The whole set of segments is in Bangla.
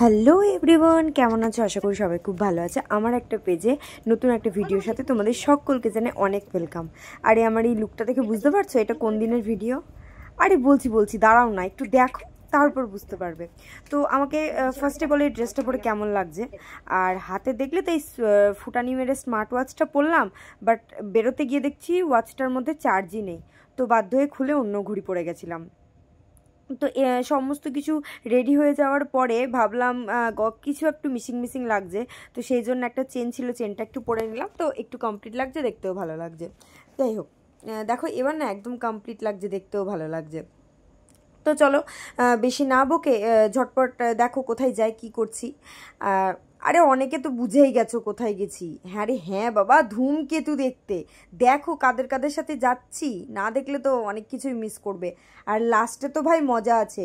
হ্যালো এভরিওয়ান, কেমন আছো? আশা করি সবাই খুব ভালো আছে। আমার একটা পেজে নতুন একটা ভিডিওর সাথে তোমাদের সকলকে জানাই অনেক ওয়েলকাম। আরে আমার এই লুকটা দেখে বুঝতে পারছো এটা কোন দিনের ভিডিও? আরে বলছি দাঁড়াও না, একটু দেখো তারপর বুঝতে পারবে। তো আমাকে ফার্স্টে বলে এই ড্রেসটা পরে কেমন লাগছে, আর হাতে দেখলে তো এই ফুটানি মেরে স্মার্ট ওয়াচটা পরলাম, বাট বেরোতে গিয়ে দেখছি ওয়াচটার মধ্যে চার্জই নেই। তো বাধ্য হয়ে খুলে অন্য ঘড়ি পরে গেছিলাম। তো সমস্ত কিছু রেডি হয়ে যাওয়ার পরে ভাবলাম কিছু একটু মিসিং লাগছে, তো সেই জন্য একটা চেন ছিল, চেনটা একটু পরে নিলাম। তো একটু কমপ্লিট লাগছে, দেখতেও ভালো লাগছে। যাই হোক, দেখো এবার না একদম কমপ্লিট লাগছে, দেখতেও ভালো লাগছে। তো চলো বেশি না বকে ঝটপট দেখো কোথায় যাই, কি করছি। আরে অনেকে তো বুঝেই গেছো কোথায় গেছি। হ্যাঁ রে হ্যাঁ বাবা, ধূমকেতু দেখতে। দেখো কাদের কাদের সাথে যাচ্ছি, না দেখলে তো অনেক কিছুই মিস করবে। আর লাস্টে তো ভাই মজা আছে,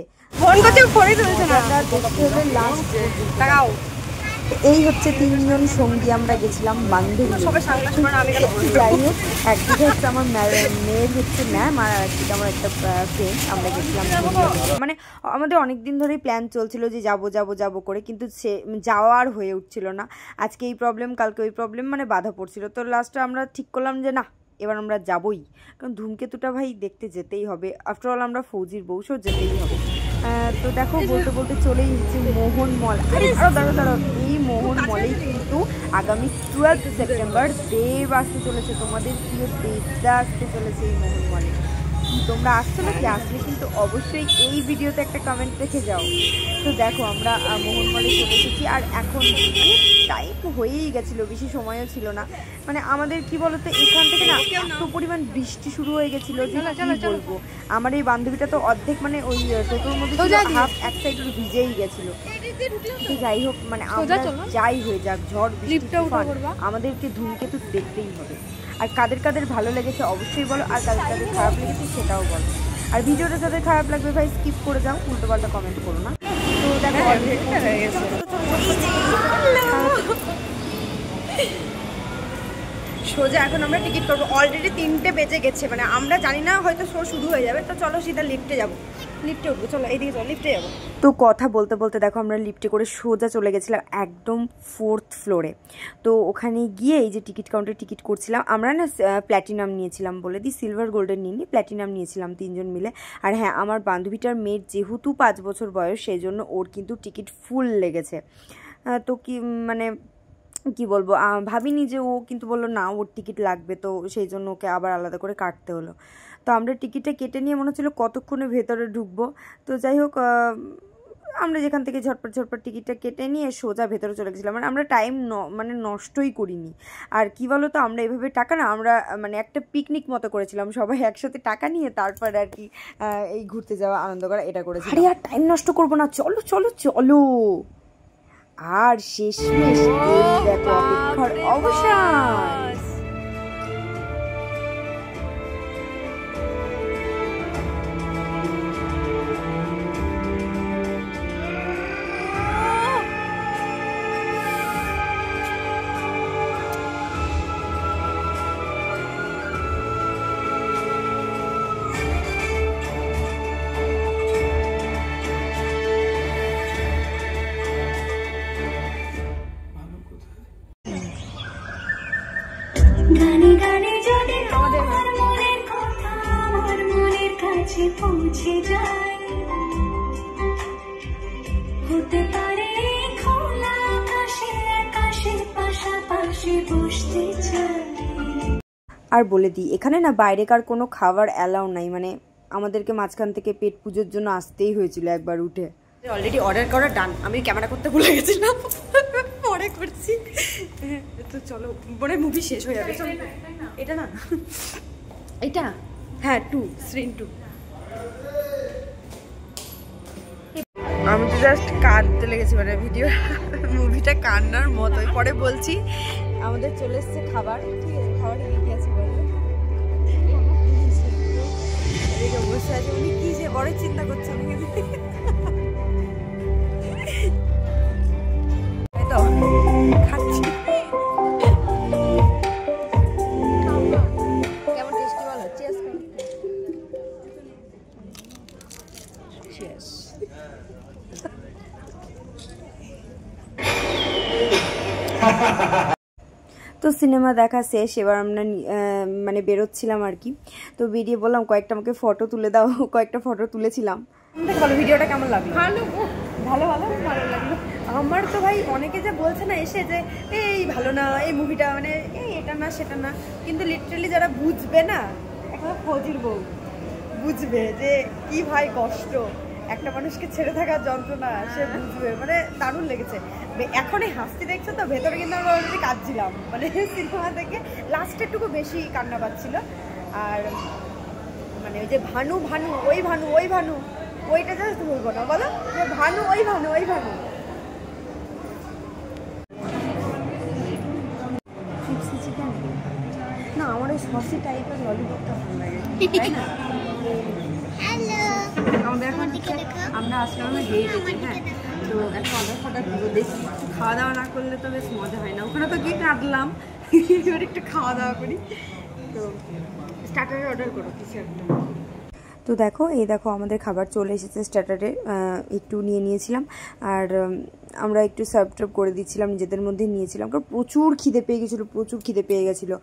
এই হচ্ছে 3 জন সঙ্গী আমরা গেছিলাম বান্ধবী। যাই হোক, একদিকে হচ্ছে আমার মেয়ের হচ্ছে ম্যাম, আর একদিকে আমার একটা ফ্রেন্ড। আমরা গেছিলাম মানে আমাদের অনেক দিন ধরেই প্ল্যান চলছিল যে যাবো করে, কিন্তু সে যাওয়ার হয়ে উঠছিল না। আজকে এই প্রবলেম, কালকে ওই প্রবলেম, মানে বাধা পড়ছিল। তো লাস্টে আমরা ঠিক করলাম যে না, এবার আমরা যাবই, কারণ ধূমকেতুটা ভাই দেখতে যেতেই হবে। আফটারঅল আমরা ফৌজির বউসও যেতেই হবে। তো দেখো বলতে বলতে চলেই এসেছি মোহন মল। আরে দাঁড়াও, এই মোহন মলেই কিন্তু আগামী 12 সেপ্টেম্বর দেব আসতে চলেছে, তোমাদের প্রিয় দেবদা আসতে চলেছে এই মোহন মলে। তোমরা আসছো নাকি? আসলে কিন্তু অবশ্যই এই ভিডিওতে একটা কমেন্ট রেখে যাও। তো দেখো আমরা মোহন মলে চলে এসেছি, আর এখন টাইম হয়েই গেছিলো, বেশি সময়ও ছিল না। মানে আমাদের কি বলতো, এখান থেকে না এত পরিমাণ বৃষ্টি শুরু হয়ে গেছিলো যে কি বলবো। আমার এই বান্ধবীটা তো অর্ধেক, মানে ওই টোটোর মধ্যে হাফ এক সাইড ভিজেই গেছিলো। তো যাই হোক, মানে আমরা যাই হয়ে যাক, ঝড় বৃষ্টি আমাদেরকে ধূমকেতু দেখতেই হবে। আর কাদের কাদের ভালো লেগেছে অবশ্যই বলো, আর কাদের কাদের খারাপ লেগেছে সেটাও বলো। আর ভিডিওটা যাদের খারাপ লাগবে ভাই স্কিপ করে যাও, উল্টোপাল্টা কমেন্ট করো না। তো দেখো হয়ে গেছে সোজা এখন আমরা টিকিট করবো। অলরেডি 3টে বেজে গেছে, মানে আমরা জানি না হয়তো শো শুরু হয়ে যাবে। তো চলো সিধা লিফটে যাবো, লিফটে উঠবো। চলো এইদিকে চলো, লিফটে যাবো। তো কথা বলতে বলতে দেখো আমরা লিফটে করে সোজা চলে গেছিলাম একদম 4th ফ্লোরে। তো ওখানে গিয়ে এই যে টিকিট কাউন্টারে টিকিট করছিলাম। আমরা না প্ল্যাটিনাম নিয়েছিলাম, বলে দিই সিলভার গোল্ডেন নিইনি, প্ল্যাটিনাম নিয়েছিলাম 3 জন মিলে। আর হ্যাঁ, আমার বান্ধবীটার মেয়ের যেহেতু 5 বছর বয়স, সেই জন্য ওর কিন্তু টিকিট ফুল লেগেছে। তো কি মানে কি বলবো, ভাবিনি যে ও কিন্তু বললো না ওর টিকিট লাগবে, তো সেই জন্য ওকে আবার আলাদা করে কাটতে হলো। তো আমরা টিকিটটা কেটে নিয়ে মনে হচ্ছিলো কতক্ষণে ভেতরে ঢুকবো। তো যাই হোক, আমরা যেখান থেকে ঝটপট টিকিটটা কেটে নিয়ে সোজা ভেতরে চলে গেছিলাম। মানে আমরা টাইম মানে নষ্টই করিনি। আর কি বলো তো, আমরা এভাবে টাকা না, আমরা মানে একটা পিকনিক মতো করেছিলাম, সবাই একসাথে টাকা নিয়ে তারপর আর কি এই ঘুরতে যাওয়া, আনন্দ করা, এটা করেছি। আরে আর টাইম নষ্ট করবো না, চলো চলো চলো। আর শেষমেশ দেখো অপেক্ষার অবসান। গানে গানে যদি তোমার মনের কথা আমার মনের কাছে পৌঁছে যায়, হতে পারে খোলা আকাশে আকাশে পাশাপাশি বসতে চাই। আর বলে দিই, এখানে না বাইরেকার কোনো খাবার অ্যালাউ নাই, মানে আমাদেরকে মাঝখান থেকে পেট পুজোর জন্য আসতেই হয়েছিল একবার উঠে। অলরেডি অর্ডার করা ডান, আমি ক্যামেরা করতে ভুলে গেছিলাম, পরে করছি। তো চলো, মনে মুভি শেষ হয়ে যাবে। এটা না, এটা হ্যাঁ 2 স্ক্রিন 2। আমি তো জাস্ট কাঁদতে লেগেছি, মানে ভিডিও মুভিটা কান্নার মতোই। পরে বলছি। আমাদের চলে এসছে খাবার, ঠিক আছে? খাবার কি আছে বলবো, এদিকে বসে আছে। উনি কি যে বড় চিন্তা করছে, আমি তো খাচ্ছি। কেমন টেস্টি বলো? চিয়ার্স। তো সিনেমা দেখা শেষ, এবার আমরা মানে বেরোচ্ছিলাম আর কি। তো বেরিয়ে বললাম কয়েকটা আমাকে ফটো তুলে দাও, কয়েকটা ফটো তুলেছিলাম। ভালো, ভিডিওটা কেমন লাগলো? ভালো ভালো ভালো ভালো লাগলো আমার তো ভাই। অনেকে যে বলছে না এসে যে এই ভালো না এই মুভিটা, মানে এই এটা না সেটা না, কিন্তু লিটারালি যারা বুঝবে না, একটা ফজির বউ বুঝবে যে কি ভাই কষ্ট একটা মানুষকে ছেড়ে থাকার যন্ত্রণা, সে বুঝবে। মানে দারুণ লেগেছে। এখনই হাসতে দেখছো তো, ভেতরে কিন্তু আমরা অলরেডি কাঁদছিলাম, মানে সিনেমা থেকে লাস্টের টুকু বেশি কান্না পাচ্ছিল। আর মানে ওই যে ভানু ভানু ওই ভানু ওই ভানু, ওইটা জাস্ট বলবো না, বলো যে ভানু ওই ভানু ওই ভানু। চিপসি চিকেন না, আমার ওই সসি টাইপের ললিপপটা ভালো লাগে, তাই না? আমাদের এখন আমরা আসলাম হেরিটেজে, হ্যাঁ। তো একটা অর্ডার করবো, দেখি একটু খাওয়া দাওয়া না করলে তো বেশ মজা হয় না। ওখানে তো গিয়ে কাটলাম, এবার একটু খাওয়া দাওয়া করি। তো স্টার্টারে অর্ডার করো কিছু একটা। তো দেখো এই দেখো আমাদের খাবার চলে এসেছে স্টার্টারে, একটু নিয়ে নিয়েছিলাম। আর আমরা একটু সার্ভ টার্ভ করে দিচ্ছিলাম, নিজেদের মধ্যে নিয়েছিলাম, কারণ প্রচুর খিদে পেয়ে গেছিলো, প্রচুর খিদে পেয়ে গেছিলো।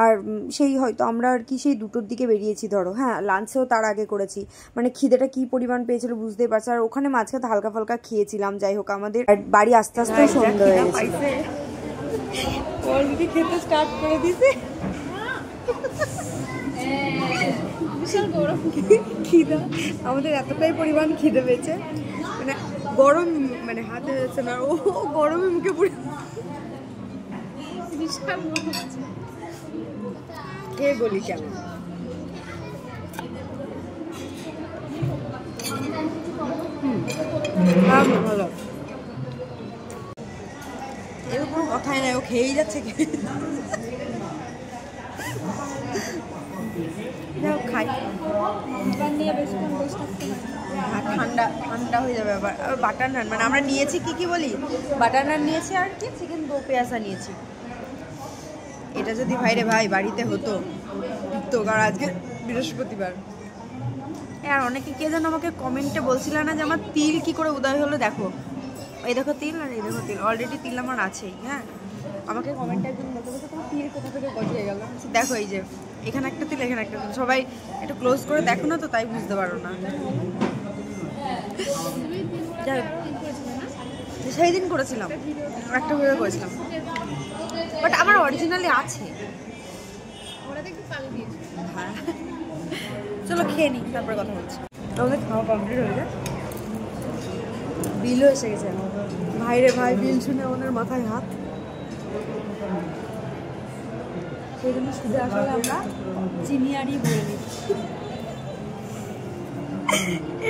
আর সেই হয়তো আমরা আর কি সেই 2টোর দিকে বেরিয়েছি ধরো, হ্যাঁ। লাঞ্চেও তার আগে করেছি, মানে খিদেটা কী পরিমাণ পেয়েছিল বুঝতেই পারছি। আর ওখানে মাঝখানে হালকা ফালকা খেয়েছিলাম। যাই হোক, আমাদের বাড়ি আস্তে আস্তে সন্ধ্যা হয়ে গেছে, অলরেডি খেতে স্টার্ট করে দিয়েছে। খিদা আমাদের এতটাই পরিমাণ খিদে পেয়েছে, মানে গরম, মানে হাতে হচ্ছে না, ও গরমে মুখে পুরো খেয়ে বলি কেমন। ভালো, এর কোনো কথাই নাই, ও খেয়েই যাচ্ছে। খাই আর ঠান্ডা ঠান্ডা হয়ে যাবে আবার। বাটার নান, মানে আমরা নিয়েছি কি বলি, বাটার নান নিয়েছি আর কি চিকেন দো পেঁয়াজা নিয়েছি। এটা যদি ভাইরে ভাই বাড়িতে হতো তো, কারণ আজকে বৃহস্পতিবার। আর অনেকে কে যেন আমাকে কমেন্টে বলছিল না যে আমার তিল কি করে উদয় হলো। দেখো এই দেখো তিল, আর এই দেখো তিল, অলরেডি তিল আমার আছেই, হ্যাঁ। আমাকে কমেন্টে একজন বলতে বলতে তোমার তিল কোথা থেকে গজিয়ে গেল। দেখো এই যে এখানে একটা তিল, এখানে একটা তিল, সবাই একটু ক্লোজ করে দেখো না তো, তাই বুঝতে পারো না। সেই দিন করেছিলাম, একটা ভিডিও করেছিলাম, বাট আমার অরিজিনালি আছে। হ্যাঁ চলো খেয়ে নিই, তারপরে কথা বলছি। আমাদের খাওয়া কমপ্লিট হয়ে যায়, বিলও এসে গেছে। ভাইরে ভাই বিল শুনে ওনার মাথায় হাত। সেই জন্য শুধু আসলে আমরা চিনিয়ারি বলে নিচ্ছি।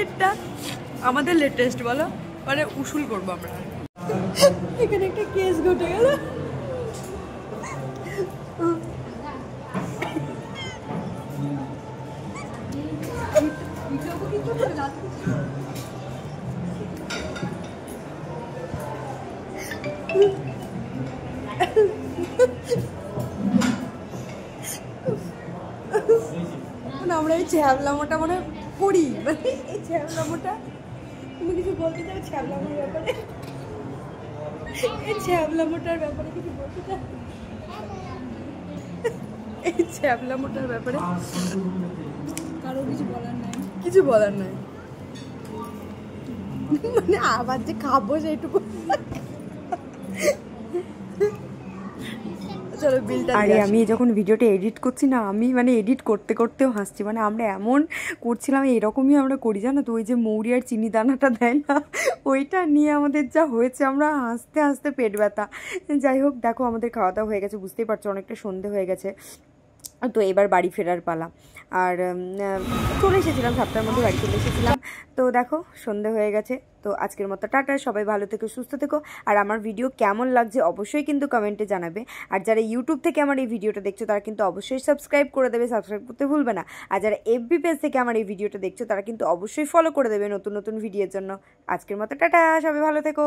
এটা আমাদের লেটেস্ট বলো, মানে উসুল করবো আমরা। এখানে একটা কেস ঘটে গেল। আমরা এই ছ্যাবলামোটা মানে করি, মানে এই ছ্যাবলামোটা তুমি কিছু বলতে চাও ছ্যাবলামোর ব্যাপারে? এই ছ্যাবলামোটার ব্যাপারে কিছু বলতে চাও? এই ছ্যাবলামোটার ব্যাপারে কারো কিছু বলার নাই, কিছু বলার নাই, মানে আবার যে খাবো সেইটুকু। চলো বিলটা। আরে আমি যখন ভিডিওটা এডিট করছি না, আমি মানে এডিট করতে করতেও হাসছি। মানে আমরা এমন করছিলাম, এরকমই আমরা করি জানো তো, ওই যে মৌরি আর চিনি দানাটা দেয় না, ওইটা নিয়ে আমাদের যা হয়েছে, আমরা হাসতে হাসতে পেট ব্যথা। যাই হোক দেখো আমাদের খাওয়া দাওয়া হয়ে গেছে, বুঝতেই পারছো অনেকটা সন্ধে হয়ে গেছে। তো এবার বাড়ি ফেরার পালা। আর চলে এসেছিলাম 7টার মধ্যে বাড়ি চলে এসেছিলাম। তো দেখো সন্ধে হয়ে গেছে। তো আজকের মতো টাটা, সবাই ভালো থেকো, সুস্থ থেকো। আর আমার ভিডিও কেমন লাগছে অবশ্যই কিন্তু কমেন্টে জানাবে। আর যারা ইউটিউব থেকে আমার এই ভিডিওটা দেখছো তারা কিন্তু অবশ্যই সাবস্ক্রাইব করে দেবে, সাবস্ক্রাইব করতে ভুলবে না। আর যারা এফবি পেজ থেকে আমার এই ভিডিওটা দেখছো তারা কিন্তু অবশ্যই ফলো করে দেবে নতুন নতুন ভিডিওর জন্য। আজকের মতো টাটা, সবাই ভালো থেকো।